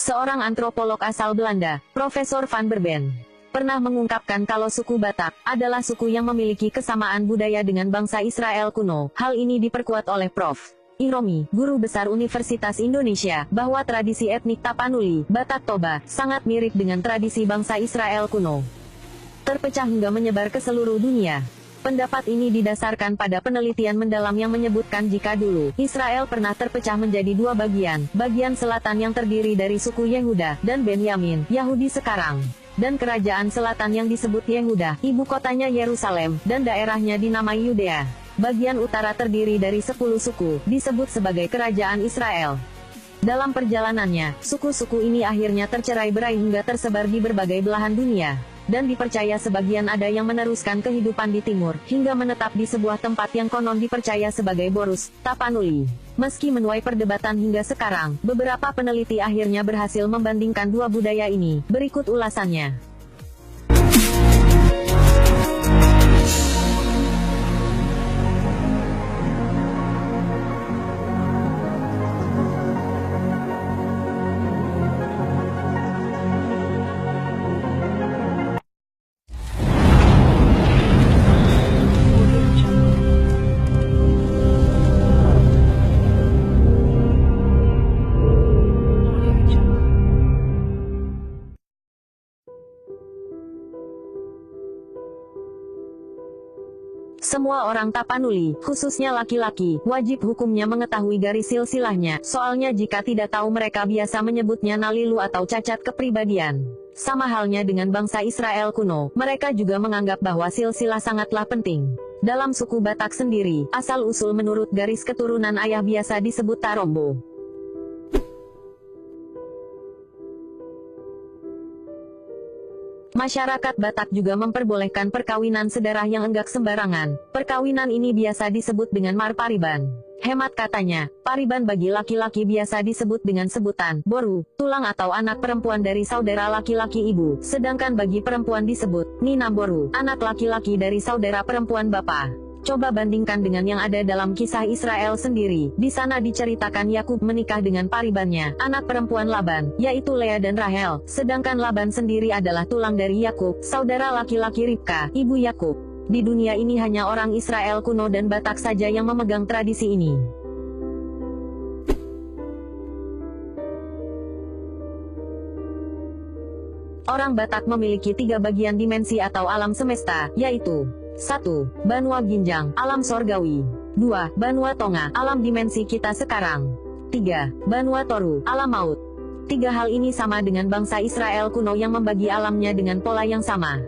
Seorang antropolog asal Belanda, Profesor Van Berben, pernah mengungkapkan kalau suku Batak adalah suku yang memiliki kesamaan budaya dengan bangsa Israel kuno. Hal ini diperkuat oleh Prof. Iromi, guru besar Universitas Indonesia, bahwa tradisi etnik Tapanuli, Batak Toba, sangat mirip dengan tradisi bangsa Israel kuno. Terpecah hingga menyebar ke seluruh dunia. Pendapat ini didasarkan pada penelitian mendalam yang menyebutkan jika dulu Israel pernah terpecah menjadi dua bagian, bagian selatan yang terdiri dari suku Yehuda dan Benyamin, Yahudi sekarang, dan kerajaan selatan yang disebut Yehuda, ibu kotanya Yerusalem, dan daerahnya dinamai Yudea. Bagian utara terdiri dari 10 suku, disebut sebagai kerajaan Israel. Dalam perjalanannya, suku-suku ini akhirnya tercerai-berai hingga tersebar di berbagai belahan dunia. Dan dipercaya sebagian ada yang meneruskan kehidupan di timur, hingga menetap di sebuah tempat yang konon dipercaya sebagai Borus, Tapanuli. Meski menuai perdebatan hingga sekarang, beberapa peneliti akhirnya berhasil membandingkan dua budaya ini. Berikut ulasannya. Semua orang Tapanuli, khususnya laki-laki, wajib hukumnya mengetahui garis silsilahnya, soalnya jika tidak tahu mereka biasa menyebutnya nalilu atau cacat kepribadian. Sama halnya dengan bangsa Israel kuno, mereka juga menganggap bahwa silsilah sangatlah penting. Dalam suku Batak sendiri, asal-usul menurut garis keturunan ayah biasa disebut Tarombo. Masyarakat Batak juga memperbolehkan perkawinan sedarah yang enggak sembarangan. Perkawinan ini biasa disebut dengan marpariban. Hemat katanya, pariban bagi laki-laki biasa disebut dengan sebutan boru, tulang atau anak perempuan dari saudara laki-laki ibu, sedangkan bagi perempuan disebut ninamboru, anak laki-laki dari saudara perempuan bapa. Coba bandingkan dengan yang ada dalam kisah Israel sendiri. Di sana diceritakan Yakub menikah dengan paribannya, anak perempuan Laban, yaitu Lea dan Rahel, sedangkan Laban sendiri adalah tulang dari Yakub, saudara laki-laki Ribka, ibu Yakub. Di dunia ini hanya orang Israel kuno dan Batak saja yang memegang tradisi ini. Orang Batak memiliki 3 bagian dimensi atau alam semesta, yaitu 1. Banua Ginjang, alam sorgawi. 2. Banua Tonga, alam dimensi kita sekarang. 3. Banua Toru, alam maut. 3 hal ini sama dengan bangsa Israel kuno yang membagi alamnya dengan pola yang sama.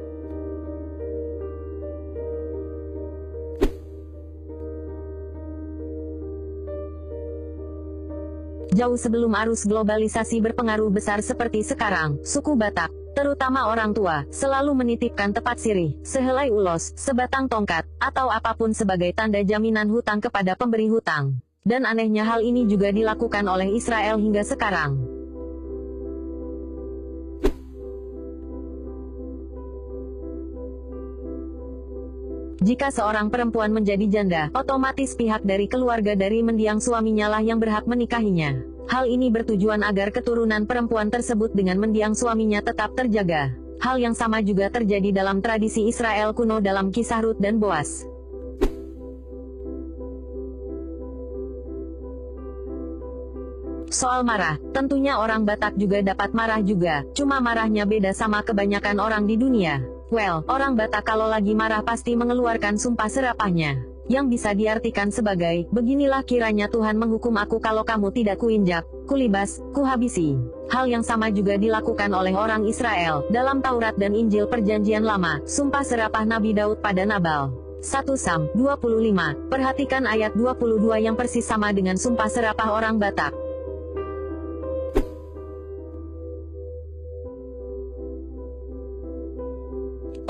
Jauh sebelum arus globalisasi berpengaruh besar seperti sekarang, suku Batak, terutama orang tua, selalu menitipkan tepat sirih, sehelai ulos, sebatang tongkat, atau apapun sebagai tanda jaminan hutang kepada pemberi hutang. Dan anehnya hal ini juga dilakukan oleh Israel hingga sekarang. Jika seorang perempuan menjadi janda, otomatis pihak dari keluarga dari mendiang suaminya lah yang berhak menikahinya. Hal ini bertujuan agar keturunan perempuan tersebut dengan mendiang suaminya tetap terjaga. Hal yang sama juga terjadi dalam tradisi Israel kuno dalam kisah Rut dan Boas. Soal marah, tentunya orang Batak juga dapat marah juga, cuma marahnya beda sama kebanyakan orang di dunia. Well, orang Batak kalau lagi marah pasti mengeluarkan sumpah serapahnya, yang bisa diartikan sebagai, beginilah kiranya Tuhan menghukum aku kalau kamu tidak kuinjak, kulibas, kuhabisi. Hal yang sama juga dilakukan oleh orang Israel, dalam Taurat dan Injil Perjanjian Lama, sumpah serapah Nabi Daud pada Nabal. 1 Sam 25, perhatikan ayat 22 yang persis sama dengan sumpah serapah orang Batak.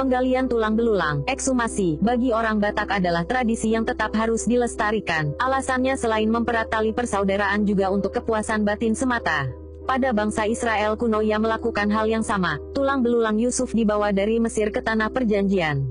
Penggalian tulang belulang, ekshumasi, bagi orang Batak adalah tradisi yang tetap harus dilestarikan. Alasannya selain mempererat tali persaudaraan juga untuk kepuasan batin semata. Pada bangsa Israel kuno ia melakukan hal yang sama. Tulang belulang Yusuf dibawa dari Mesir ke Tanah Perjanjian.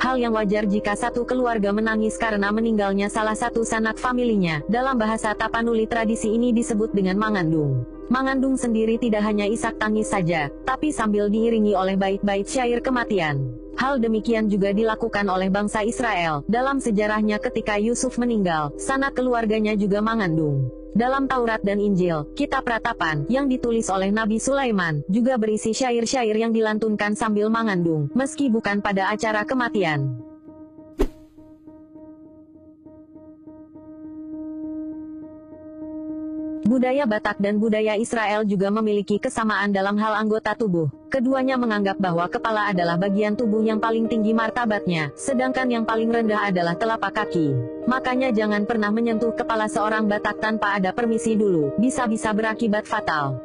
Hal hal yang wajar jika satu keluarga menangis karena meninggalnya salah satu sanak familinya. Dalam bahasa Tapanuli tradisi ini disebut dengan mangandung. Mangandung sendiri tidak hanya isak tangis saja, tapi sambil diiringi oleh bait-bait syair kematian. Hal demikian juga dilakukan oleh bangsa Israel. Dalam sejarahnya ketika Yusuf meninggal, sanak keluarganya juga mangandung. Dalam Taurat dan Injil, Kitab Ratapan, yang ditulis oleh Nabi Sulaiman, juga berisi syair-syair yang dilantunkan sambil mangandung, meski bukan pada acara kematian. Budaya Batak dan budaya Israel juga memiliki kesamaan dalam hal anggota tubuh. Keduanya menganggap bahwa kepala adalah bagian tubuh yang paling tinggi martabatnya, sedangkan yang paling rendah adalah telapak kaki. Makanya jangan pernah menyentuh kepala seorang Batak tanpa ada permisi dulu, bisa-bisa berakibat fatal.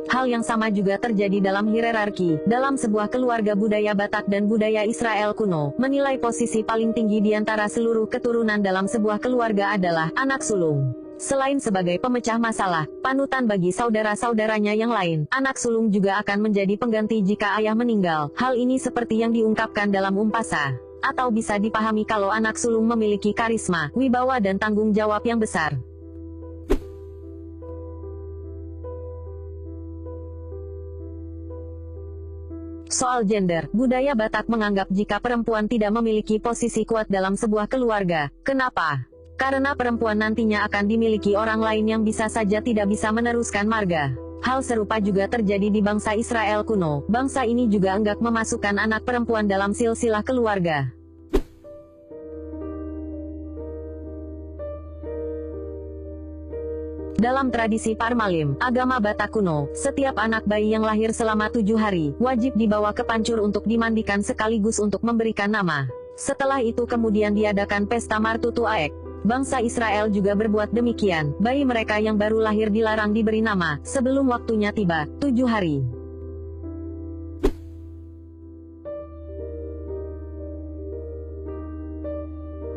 Hal yang sama juga terjadi dalam hierarki. Dalam sebuah keluarga budaya Batak dan budaya Israel kuno, menilai posisi paling tinggi di antara seluruh keturunan dalam sebuah keluarga adalah anak sulung. Selain sebagai pemecah masalah, panutan bagi saudara-saudaranya yang lain, anak sulung juga akan menjadi pengganti jika ayah meninggal. Hal ini seperti yang diungkapkan dalam Umpasa. Atau bisa dipahami kalau anak sulung memiliki karisma, wibawa dan tanggung jawab yang besar. Soal gender, budaya Batak menganggap jika perempuan tidak memiliki posisi kuat dalam sebuah keluarga. Kenapa? Karena perempuan nantinya akan dimiliki orang lain yang bisa saja tidak bisa meneruskan marga. Hal serupa juga terjadi di bangsa Israel kuno. Bangsa ini juga enggak memasukkan anak perempuan dalam silsilah keluarga. Dalam tradisi Parmalim, agama Batak kuno, setiap anak bayi yang lahir selama 7 hari, wajib dibawa ke pancur untuk dimandikan sekaligus untuk memberikan nama. Setelah itu kemudian diadakan pesta Martutu Aek. Bangsa Israel juga berbuat demikian, bayi mereka yang baru lahir dilarang diberi nama, sebelum waktunya tiba, 7 hari.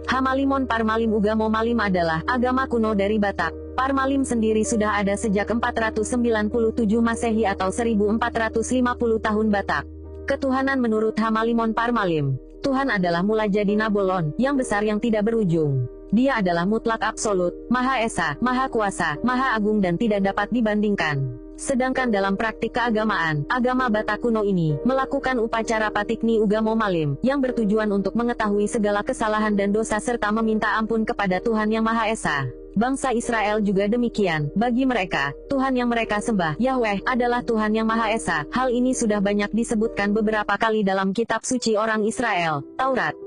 Hamalimon Parmalim Ugamo Malim adalah agama kuno dari Batak. Parmalim sendiri sudah ada sejak 497 Masehi atau 1450 tahun Batak. Ketuhanan menurut Hamalimon Parmalim, Tuhan adalah mula jadi Nabolon, yang besar yang tidak berujung. Dia adalah mutlak absolut, Maha Esa, Maha Kuasa, Maha Agung dan tidak dapat dibandingkan. Sedangkan dalam praktik keagamaan, agama Batak kuno ini melakukan upacara Patikni Ugamo Malim, yang bertujuan untuk mengetahui segala kesalahan dan dosa serta meminta ampun kepada Tuhan Yang Maha Esa. Bangsa Israel juga demikian. Bagi mereka, Tuhan yang mereka sembah, Yahweh, adalah Tuhan Yang Maha Esa. Hal ini sudah banyak disebutkan beberapa kali dalam kitab suci orang Israel, Taurat.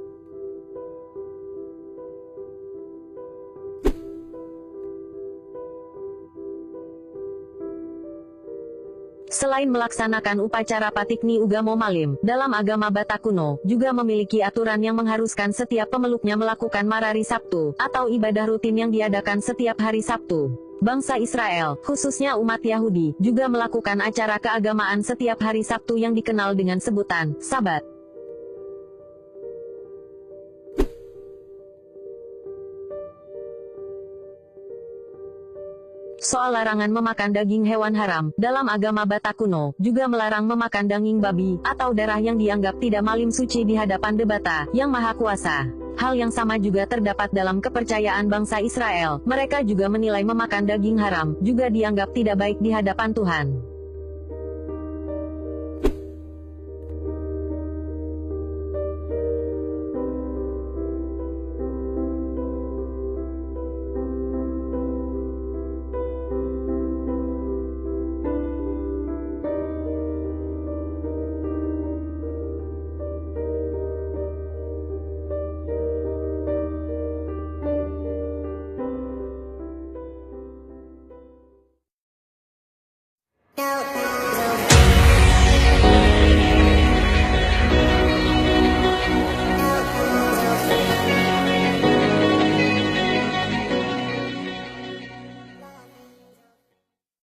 Selain melaksanakan upacara Patikni Ugamo Malim, dalam agama Batak kuno, juga memiliki aturan yang mengharuskan setiap pemeluknya melakukan Marari Sabtu, atau ibadah rutin yang diadakan setiap hari Sabtu. Bangsa Israel, khususnya umat Yahudi, juga melakukan acara keagamaan setiap hari Sabtu yang dikenal dengan sebutan Sabat. Soal larangan memakan daging hewan haram, dalam agama Batak kuno, juga melarang memakan daging babi, atau darah yang dianggap tidak malim suci di hadapan Debata, yang Maha Kuasa. Hal yang sama juga terdapat dalam kepercayaan bangsa Israel, mereka juga menilai memakan daging haram, juga dianggap tidak baik di hadapan Tuhan.